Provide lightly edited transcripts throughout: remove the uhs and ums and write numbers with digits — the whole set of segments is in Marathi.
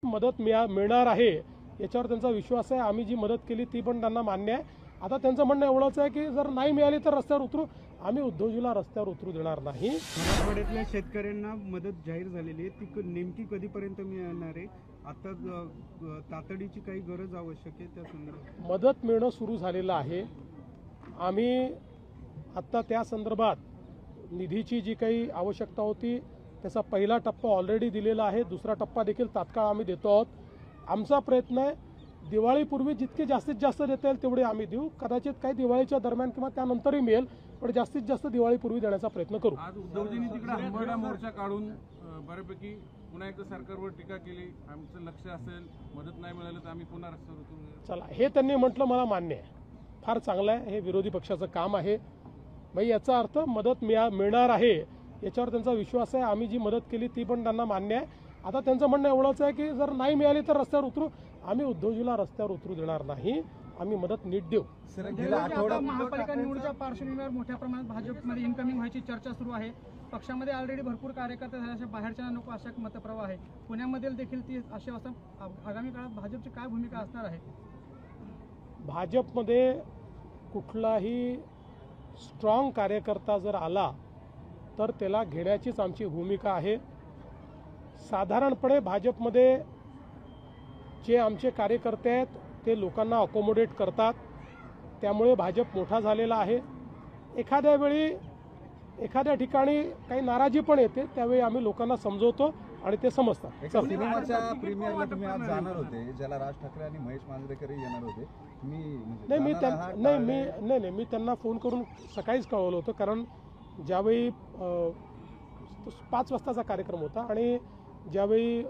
मदत मिळणार आहे याच्यावर त्यांचा विश्वास आहे। आम्ही जी मदत केली ती पण त्यांना मान्य आहे। आता त्यांचं म्हणणं एवढंच आहे की जर नाही मिळाली तर रस्त्यावर उतरू। आम्ही उद्धवजीला रस्त्यावर उतरू देणार नाही। मराठवाड्यातल्या शेतकऱ्यांना मदत जाहीर झालेली आहे, ती नेमकी कधीपर्यंत मिळणार आहे? आता तातडीची काही गरज आवश्यक आहे त्या संदर्भात मदत मिळणं सुरू झालेलं आहे। आम्ही आता त्या संदर्भात निधीची जी काही आवश्यकता होती त्याचा पहिला टप्पा ऑलरेडी दिलेला आहे, दुसरा टप्पा देखील तात्काळ आम्ही देतो आहोत। आमचा प्रयत्न आहे दिवाळीपूर्वी जितके जास्तीत जास्त देता येईल तेवढे आम्ही देऊ। कदाचित काही दिवाळीच्या दरम्यान किंवा त्यानंतरही मिळेल, पण जास्तीत जास्त दिवाळीपूर्वी देण्याचा प्रयत्न करू। आज उद्धवजींनी तिकडे हंबरडा मोर्चा काढून बऱ्यापैकी पुन्हा एकदा सरकारवर टीका केली। आमचं लक्ष असेल मदत नाही मिळाली तर आम्ही पुन्हा रस्त्यावर उतरू। चला हे त्यांनी म्हटलं मला मान्य आहे, फार चांगलं आहे, हे विरोधी पक्षाचं काम आहे। मग याचा अर्थ मदत मिळणार आहे याच्यावर त्यांचा विश्वास आहे। आम्ही जी मदत केली ती पण त्यांना मान्य आहे। आता त्यांचं म्हणणं एवढंच आहे की जर नाही मिळाली तर रस्त्यावर उतरू। आम्ही उद्धवजीला रस्त्यावर उतरू देणार नाही, आम्ही मदत नीट देऊ। महापालिका निवडणुकीच्या पार्श्वभूमीवर मोठ्या प्रमाणात भाजपमध्ये इनकमिंग व्हायची चर्चा सुरू आहे। पक्षामध्ये ऑलरेडी भरपूर कार्यकर्ते झाल्याचे बाहेरच्या नको अशा मतप्रवाह आहे। पुण्यामध्ये देखील ती अशी अवस्था आगामी काळात भाजपची काय भूमिका असणार आहे? भाजपमध्ये कुठलाही स्ट्रॉंग कार्यकर्ता जर आला तर त्याला घेण्याचीच आमची भूमिका आहे। साधारणपणे भाजपमध्ये जे आमचे कार्यकर्ते आहेत ते लोकांना अकोमोडेट करतात, त्यामुळे भाजप मोठा झालेला आहे। एखाद्या वेळी एखाद्या ठिकाणी काही नाराजी पण येते, त्यावेळी आम्ही लोकांना समजवतो आणि ते समजतात। सिनेमाच्या प्रीमियरला तुम्ही आज जाणार होते, ज्याला राज ठाकरे आणि महेश मांजरेकर येणार होते, मी त्यांना फोन करून सकाळीच कळवलं होतं, कारण ज्यावेळी 5 वाजताचा कार्यक्रम होता आणि ज्यावेळी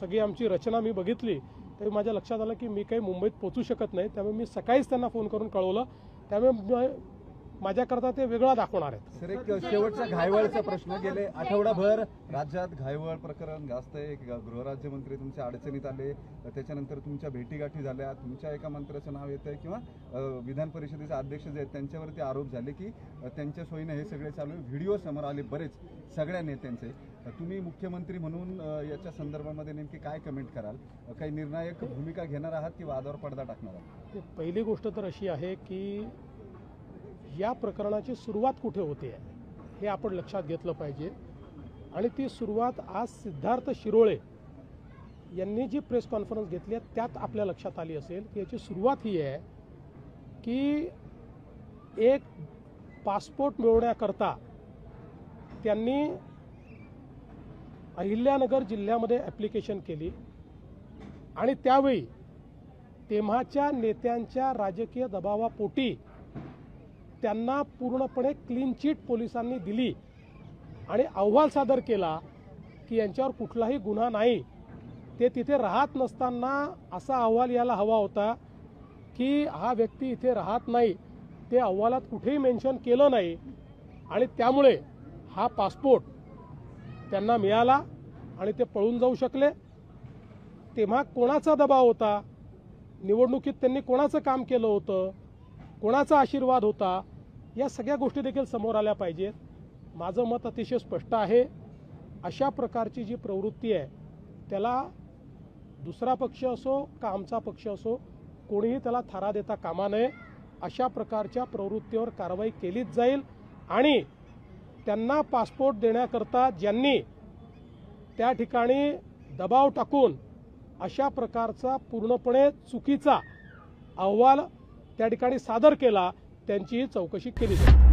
सगळी आमची रचना मी बघितली त्यावेळी माझ्या लक्षात आलं की मी काही मुंबईत पोहोचू शकत नाही, त्यामुळे मी सकाळीच त्यांना फोन करून कळवलं। त्यामुळे माझ्याकरता ते वेगळा दाखवणार आहेत। सर, एक शेवटचा घायवळचा प्रश्न, गेले आठवडाभर राज्यात घायवळ प्रकरण गाजतंय। गृहराज्यमंत्री तुमच्या अडचणीत आले, त्याच्यानंतर तुमच्या भेटीगाठी झाल्या, तुमच्या एका मंत्र्याचं नाव येतंय किंवा विधान परिषदेचे अध्यक्ष जे आहेत त्यांच्यावरती आरोप झाले की त्यांच्या सोयीने हे सगळे चालू आहे। व्हिडिओ समोर आले बरेच सगळ्या नेत्यांचे। तुम्ही मुख्यमंत्री म्हणून याच्या संदर्भामध्ये नेमकी काय कमेंट कराल? काही निर्णायक भूमिका घेणार आहात की वादावर पडदा टाकणार आहात? पहिली गोष्ट तर अशी आहे की या प्रकरणाची सुरुवात कुठे होते हे आपण लक्षात घेतलं पाहिजे। आणि ती सुरुवात आज सिद्धार्थ शिरोळे यांनी जी प्रेस कॉन्फरन्स घेतली आहे त्यात आपल्या लक्षात आली असेल की याची सुरुवात ही आहे की एक पासपोर्ट मिळवण्याकरता त्यांनी अहिल्यानगर जिल्ह्यामध्ये ॲप्लिकेशन केली आणि त्यावेळी तेव्हाच्या नेत्यांच्या राजकीय दबावापोटी त्यांना पूर्णपणे क्लीन चिट पोलिसांनी दिली आणि अहवाल सादर केला की यांच्यावर कुठलाही गुन्हा नाही। ते तिथे राहत नसताना असा अहवाल यायला हवा होता की हा व्यक्ती इथे राहत नाही, ते अहवालात कुठेही मेन्शन केलं नाही आणि त्यामुळे हा पासपोर्ट त्यांना मिळाला आणि ते पळून जाऊ शकले। तेव्हा कोणाचा दबाव होता, निवडणुकीत त्यांनी कोणाचं काम केलं होतं, कोणाचा आशीर्वाद होता, या सगळ्या गोष्टी देखील समोर आल्या पाहिजेत। माझं मत अतिशय स्पष्ट आहे, अशा प्रकारची जी प्रवृत्ती आहे त्याला दुसरा पक्ष असो का आमचा पक्ष असो कोणीही त्याला थारा देता कामा नये। अशा प्रकारच्या प्रवृत्तीवर कारवाई केलीच जाईल आणि त्यांना पासपोर्ट देण्याकरता ज्यांनी त्या ठिकाणी दबाव टाकून अशा प्रकारचा पूर्णपणे चुकीचा अहवाल त्या ठिकाणी सादर केला त्यांचीही चौकशी केली जाईल।